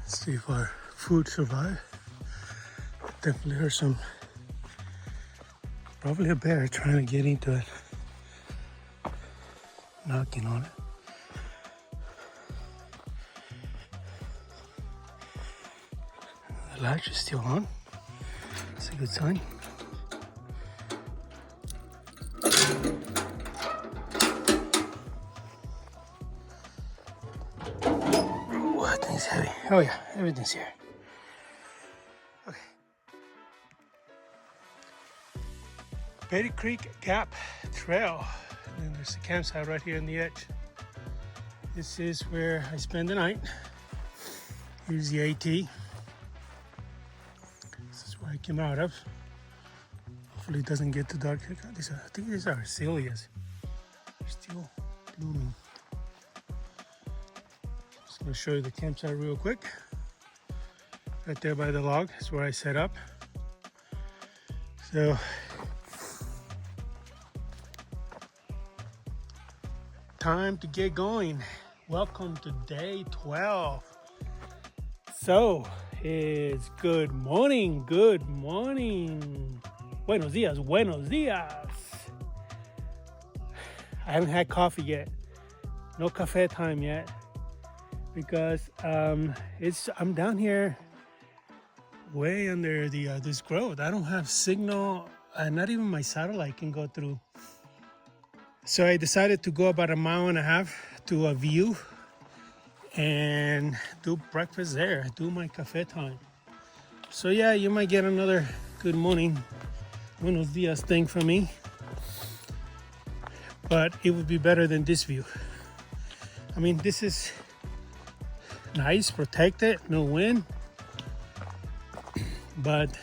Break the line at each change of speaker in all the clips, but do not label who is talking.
See if our food survive. Definitely heard some, probably a bear trying to get into it, knocking on it. The latch is still on. That's a good sign. Ooh, that thing's heavy. Oh yeah, everything's here. Okay. Betty Creek Gap Trail. And then there's a campsite right here on the edge. This is where I spend the night. Here's the AT. This is where I came out of. Hopefully it doesn't get too dark. I think these are azaleas. They're still blooming. Just gonna show you the campsite real quick. Right there by the log is where I set up. So time to get going. Welcome to day 12. So it's good morning. Buenos dias. I haven't had coffee yet. No cafe time yet because I'm down here way under the this growth. I don't have signal, not even my satellite can go through. So I decided to go about 1.5 miles to a view and do breakfast there, do my cafe time. So yeah, you might get another good morning, buenos dias thing from me, but it would be better than this view. I mean, this is nice, protected, no wind, but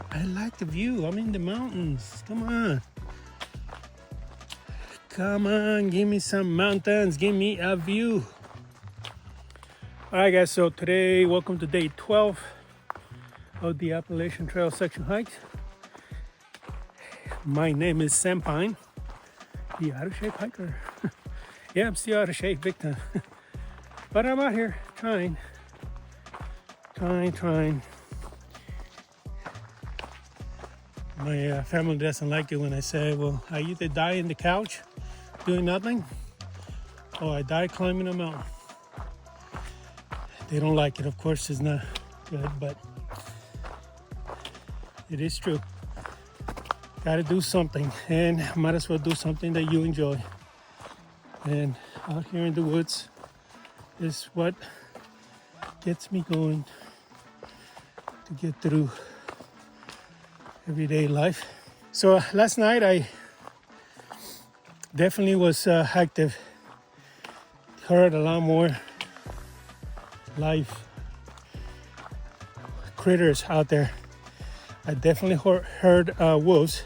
I like the view. I'm in the mountains. Come on, give me some mountains, give me a view. All right, guys, so today, welcome to day 12 of the Appalachian Trail section hikes. My name is Sam Pine, the out of shape hiker. Yeah, I'm still out of shape, big time. But I'm out here trying. My family doesn't like it when I say, well, I either die in the couch doing nothing, or I die climbing a mountain. They don't like it. Of course, it's not good, but it is true. Gotta do something, and might as well do something that you enjoy. And out here in the woods is what gets me going to get through everyday life. So last night I definitely was active. Heard a lot more live critters out there. I definitely heard wolves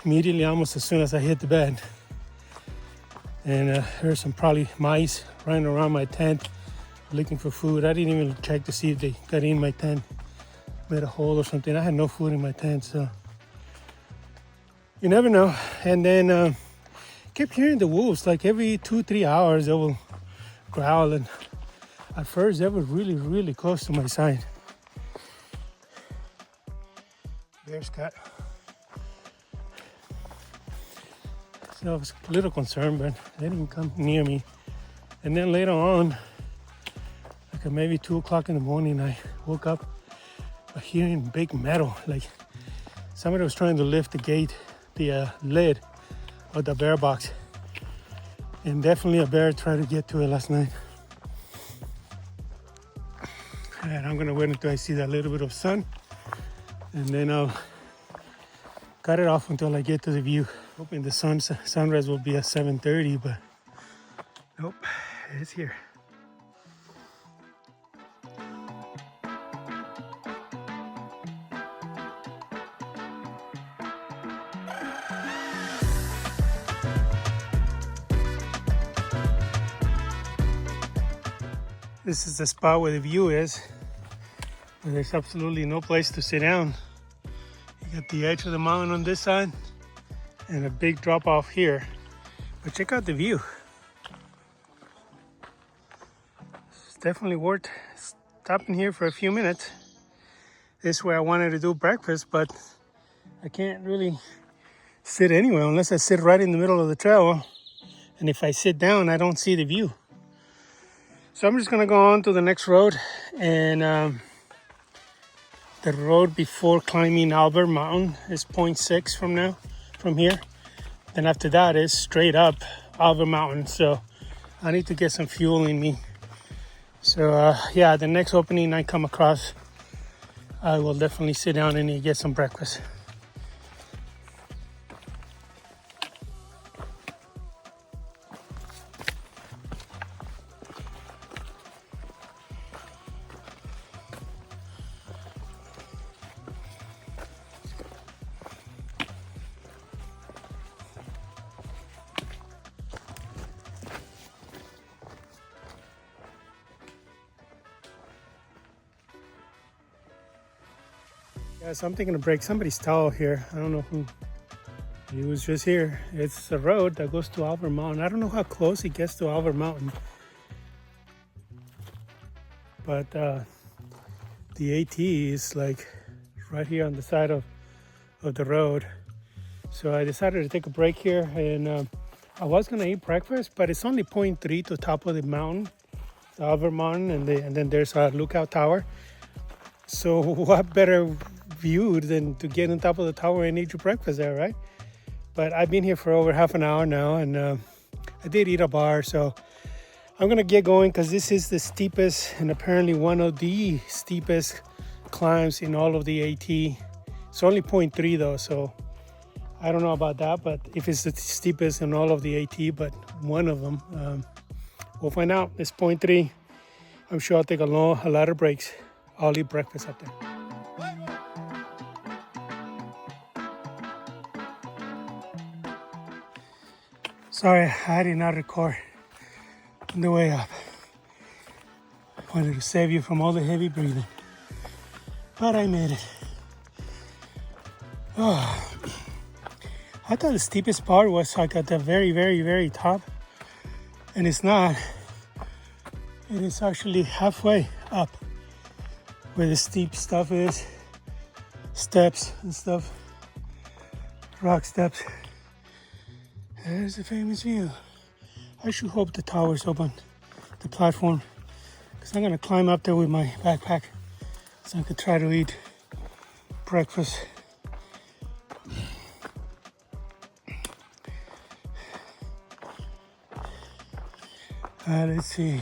immediately, almost as soon as I hit the bed. And heard some probably mice running around my tent looking for food. I didn't even check to see if they got in my tent, made a hole or something. I had no food in my tent, so you never know. And then kept hearing the wolves like every 2-3 hours. They will growl, and at first they were really close to my side. Bear's cat. So I was a little concerned, but they didn't come near me. And then later on, like at maybe 2 o'clock in the morning, I woke up by hearing big metal. Like somebody was trying to lift the gate, the lid of the bear box. And definitely a bear tried to get to it last night. And I'm gonna wait until I see that little bit of sun, and then I'll cut it off until I get to the view. Hoping the sunrise will be at 7:30, but nope, it's here. This is the spot where the view is, and there's absolutely no place to sit down. You got the edge of the mountain on this side and a big drop off here. But check out the view. It's definitely worth stopping here for a few minutes. This is where I wanted to do breakfast, but I can't really sit anywhere unless I sit right in the middle of the trail. And if I sit down, I don't see the view. So I'm just gonna go on to the next road, and the road before climbing Albert Mountain is 0.6 from here. Then after that is straight up Albert Mountain. So I need to get some fuel in me. So yeah, the next opening I come across, I will definitely sit down and get some breakfast. Yeah, so I'm thinking of break somebody's towel here. I don't know who. He was just here. It's a road that goes to Albert Mountain. I don't know how close it gets to Albert Mountain. But the AT is like right here on the side of the road. So I decided to take a break here, and I was gonna eat breakfast, but it's only 0.3 to the top of the mountain, the Albert Mountain, and then there's a lookout tower. So what better view than to get on top of the tower and eat your breakfast there, right? But I've been here for over half an hour now, and I did eat a bar, so I'm gonna get going because this is the steepest and apparently one of the steepest climbs in all of the AT. It's only 0.3 though, so I don't know about that, but if it's the steepest in all of the AT, but one of them, we'll find out. It's 0.3. I'm sure I'll take a lot of breaks. I'll eat breakfast up there. Sorry, I did not record on the way up. I wanted to save you from all the heavy breathing, but I made it. Oh, I thought the steepest part was like at the very, very, very top, and it's not. It is actually halfway up where the steep stuff is, steps and stuff, rock steps. There's the famous view. I should hope the tower's open, the platform, because I'm gonna climb up there with my backpack so I could try to eat breakfast. Let's see.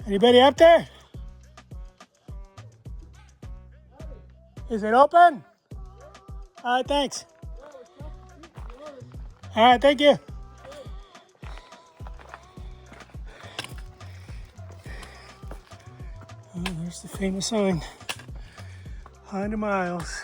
Anybody up there? Is it open? All right, thanks. All right, thank you. Oh, there's the famous sign. 100 miles.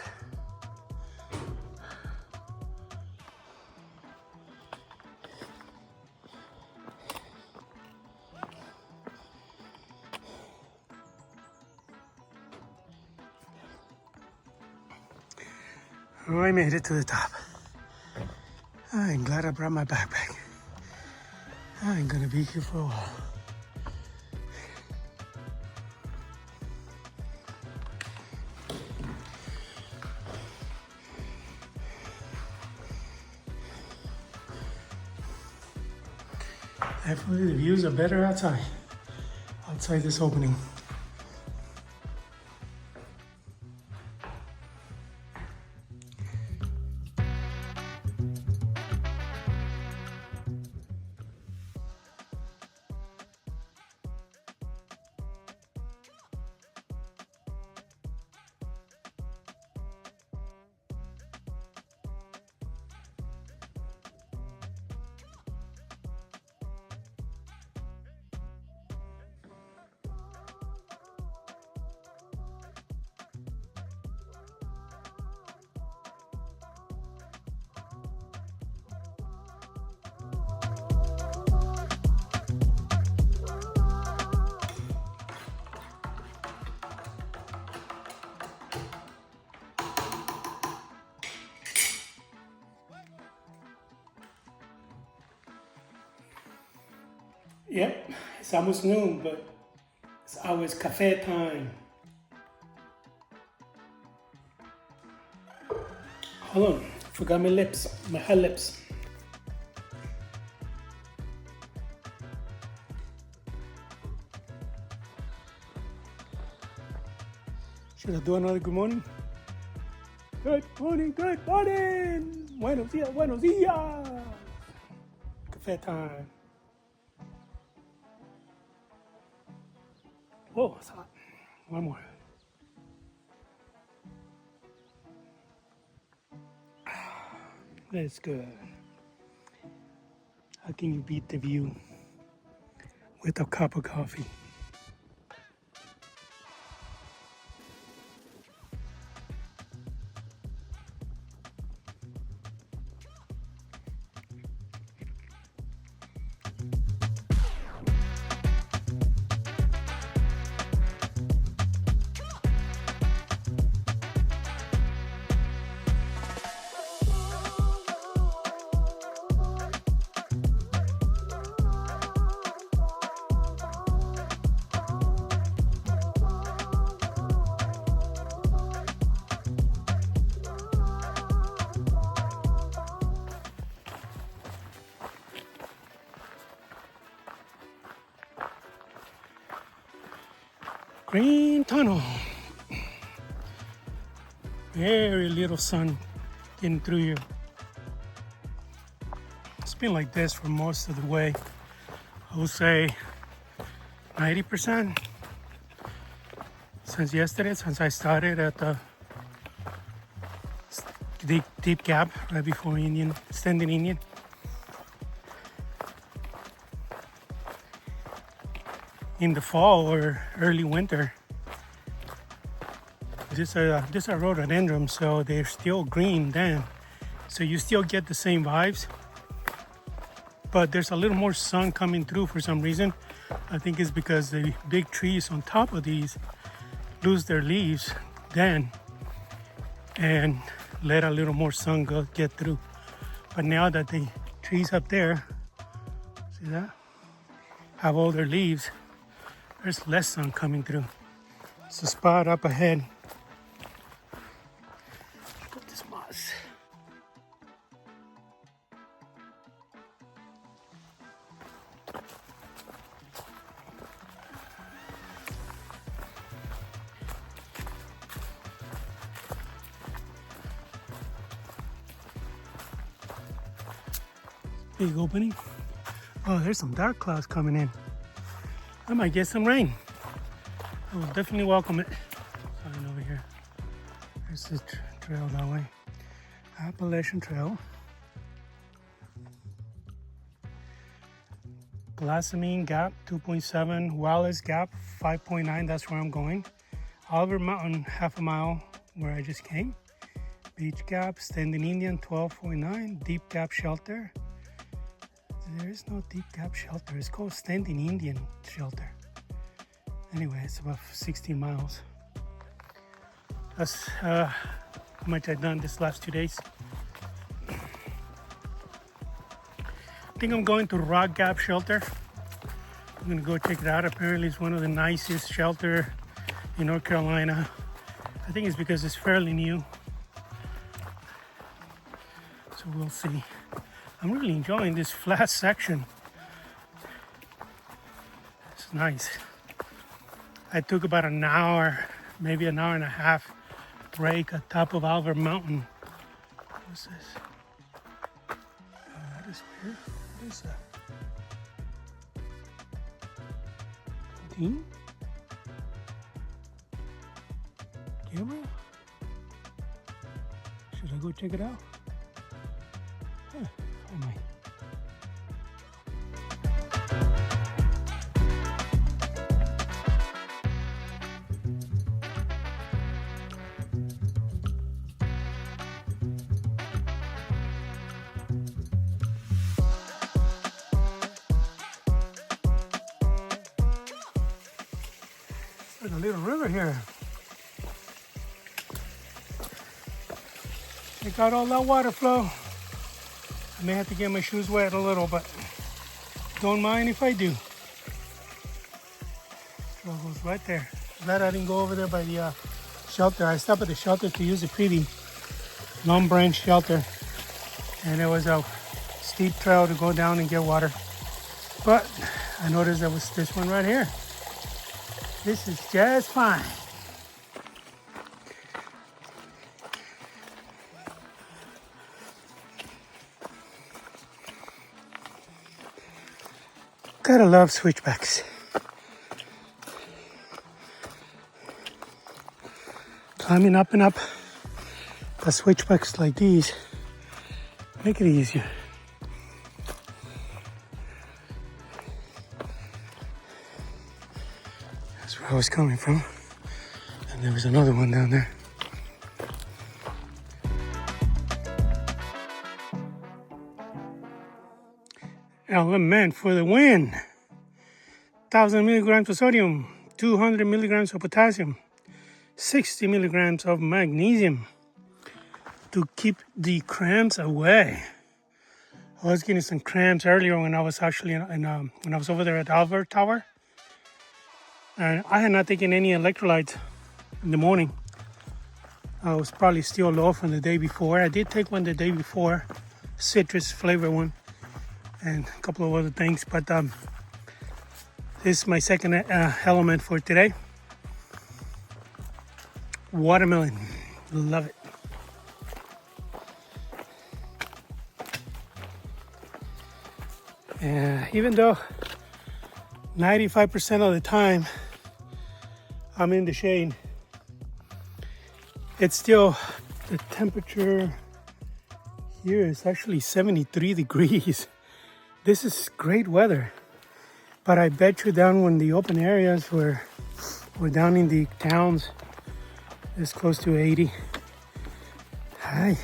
Oh, I made it to the top. I'm glad I brought my backpack. I'm gonna be here for a while. Definitely the views are better outside this opening. Yep, it's almost noon, but it's always cafe time. Hold on, forgot my lips, my hot lips. Should I do another good morning? Good morning, good morning! Buenos dias, buenos dias! Cafe time. Whoa, it's hot. One more. That's good. How can you beat the view with a cup of coffee? Green tunnel. Very little sun getting through here. It's been like this for most of the way. I would say 90% since yesterday, since I started at the deep gap right before standing Indian. In the fall or early winter, these are rhododendrons, so they're still green then, so you still get the same vibes, but there's a little more sun coming through for some reason. I think it's because the big trees on top of these lose their leaves then and let a little more sun get through. But now that the trees up there, see that, have all their leaves, there's less sun coming through. It's a spot up ahead. Look at this moss. Big opening. Oh, there's some dark clouds coming in. I might get some rain. I will definitely welcome it. Sign over here. There's the trail that way. Appalachian Trail. Glasamine Gap 2.7. Wallace Gap 5.9. That's where I'm going. Oliver Mountain, half a mile where I just came. Beach Gap, Standing Indian 12.9. Deep Gap Shelter. There is no Deep Gap Shelter. It's called Standing Indian Shelter. Anyway, it's about 16 miles. That's how much I've done this last 2 days. I think I'm going to Rock Gap Shelter. I'm gonna go check it out. Apparently it's one of the nicest shelter in North Carolina. I think it's because it's fairly new. So we'll see. I'm really enjoying this flat section. It's nice. I took about an hour, maybe an hour and a half break at top of Oliver Mountain. What's this? That is weird. What is that? Canteen? Camera? Should I go check it out? Huh, I might. There's a little river here. Check out all that water flow. I may have to get my shoes wet a little, but don't mind if I do. wolves right there. Glad I didn't go over there by the shelter. I stopped at the shelter to use a pretty long branch shelter, and it was a steep trail to go down and get water. But I noticed there was this one right here. This is just fine. Gotta love switchbacks. Climbing up and up the switchbacks like these make it easier. That's where I was coming from. And there was another one down there. Element for the win. 1,000 milligrams of sodium, 200 milligrams of potassium, 60 milligrams of magnesium to keep the cramps away. I was getting some cramps earlier when I was actually when I was over there at Albert Tower, and I had not taken any electrolytes in the morning. I was probably still low from the day before. I did take one the day before, citrus flavor one, and a couple of other things, but this is my second element for today. Watermelon, love it. Even though 95% of the time I'm in the shade, it's still, the temperature here is actually 73 degrees. This is great weather, but I bet you down in the open areas where we're down in the towns, it's close to 80. I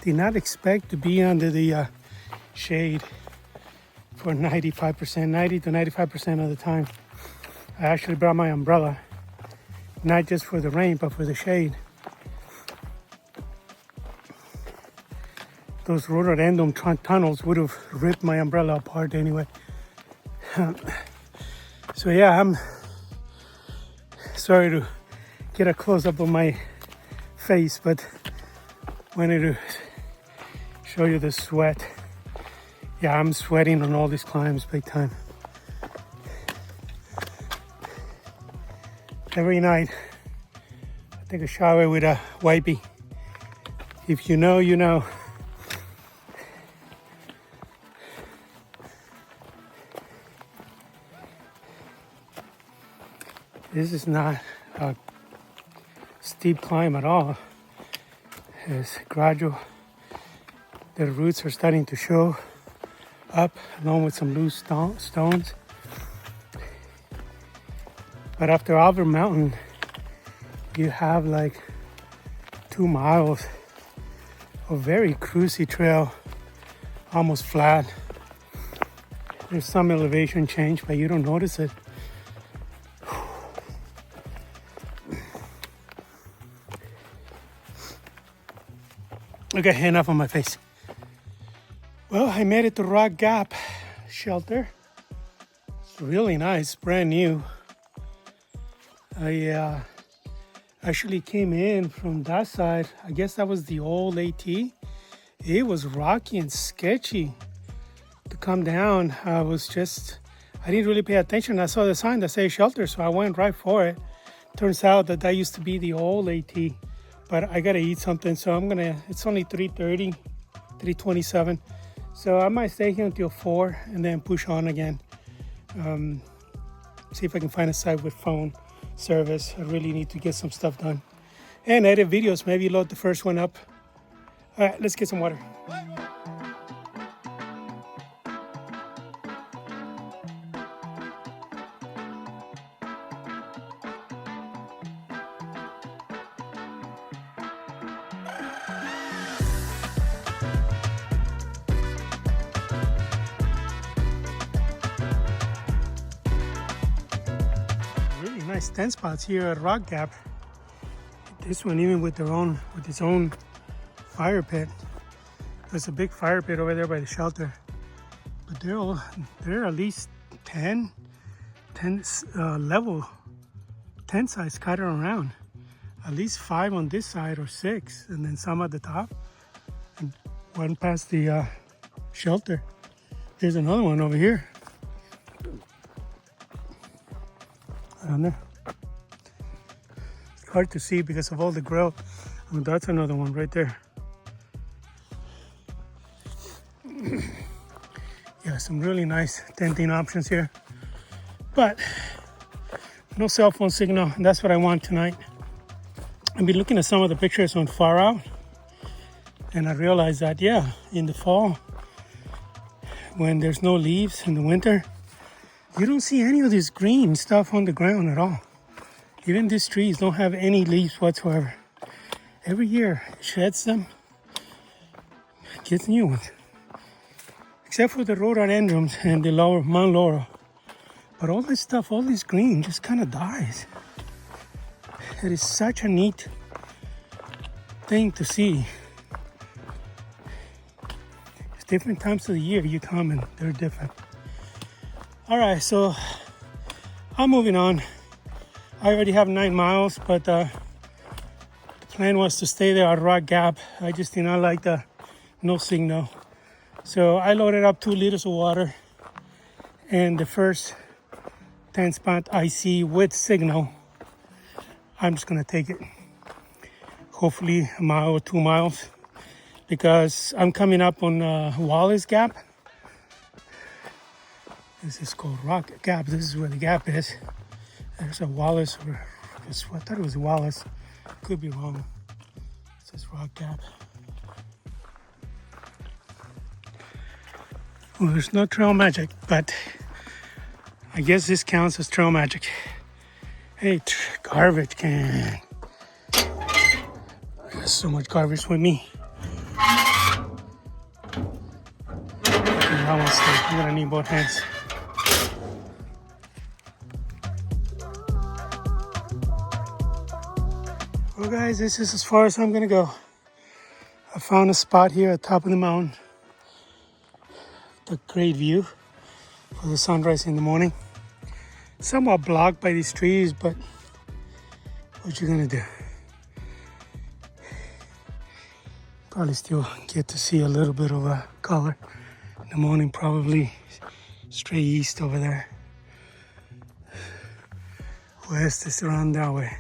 did not expect to be under the shade for 90 to 95% of the time. I actually brought my umbrella, not just for the rain, but for the shade. Those rhododendron tunnels would have ripped my umbrella apart anyway. So yeah, I'm sorry to get a close-up of my face, but wanted to show you the sweat. Yeah, I'm sweating on all these climbs big time. Every night, I take a shower with a wipey. If you know, you know. This is not a steep climb at all. It's gradual. The roots are starting to show up along with some loose stones. But after Albert Mountain, you have like 2 miles of very cruisy trail, almost flat. There's some elevation change, but you don't notice it. Okay, enough on my face. Well, I made it to Rock Gap shelter. It's really nice, brand new. I actually came in from that side. I guess that was the old AT. It was rocky and sketchy to come down. I didn't really pay attention. I saw the sign that says shelter, so I went right for it. Turns out that used to be the old AT. But I gotta eat something, so it's only 3:30, 3:27. So I might stay here until 4 and then push on again. See if I can find a site with phone service. I really need to get some stuff done. And edit videos, maybe load the first one up. All right, let's get some water. Nice tent spots here at Rock Gap. This one even with its own fire pit. There's a big fire pit over there by the shelter. But there are at least 10 level tent sites scattered around. At least 5 on this side or 6, and then some at the top, and one past the shelter. There's another one over here. Down there. It's hard to see because of all the growth. Oh, that's another one right there. Yeah, some really nice tenting options here. But no cell phone signal, and that's what I want tonight. I've been looking at some of the pictures on Far Out, and I realized that, yeah, in the fall, when there's no leaves in the winter, you don't see any of this green stuff on the ground at all. Even these trees don't have any leaves whatsoever. Every year it sheds them, gets new ones. Except for the rhododendrons and the lower Mount Laurel. But all this stuff, all this green just kind of dies. It is such a neat thing to see. It's different times of the year you come and they're different. All right, so I'm moving on. I already have 9 miles, but the plan was to stay there at Rock Gap. I just did not like the no signal. So I loaded up 2 liters of water, and the first 10 spot I see with signal, I'm just gonna take it. Hopefully a mile or 2 miles, because I'm coming up on Wallace Gap. This is called Rock Gap. This is where the gap is. There's a Wallace, or I thought it was Wallace. Could be wrong. It says Rock Gap. Well, there's no trail magic, but I guess this counts as trail magic. Hey, garbage can. I got so much garbage with me. Okay, that one's stay. I'm gonna need both hands. Well, guys, this is as far as I'm gonna go. I found a spot here at the top of the mountain. The great view for the sunrise in the morning. Somewhat blocked by these trees, but what you gonna do? Probably still get to see a little bit of a color in the morning, probably straight east over there. West is around that way.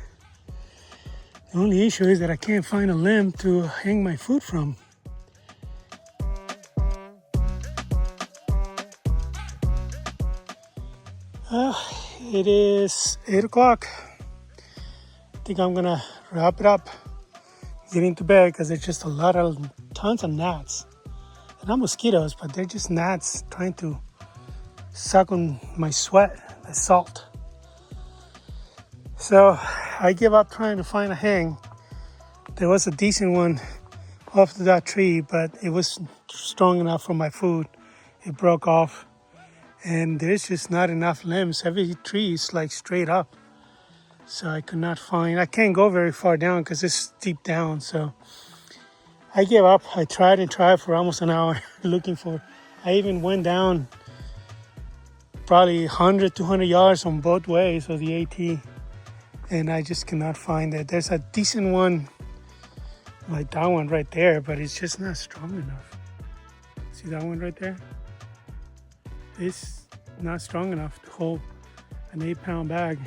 The only issue is that I can't find a limb to hang my food from. It is 8 o'clock. I think I'm gonna wrap it up, get into bed, because there's just tons of gnats. They're not mosquitoes, but they're just gnats trying to suck on my sweat, the salt. So I give up trying to find a hang. There was a decent one off to that tree, but it was strong enough for my food. It broke off. And there's just not enough limbs. Every tree is like straight up. So I could not find, I can't go very far down because it's deep down. So I gave up. I tried and tried for almost an hour looking for, I even went down probably 100, 200 yards on both ways of the AT. And I just cannot find it. There's a decent one, like that one right there, but it's just not strong enough. See that one right there? It's not strong enough to hold an 8-pound bag.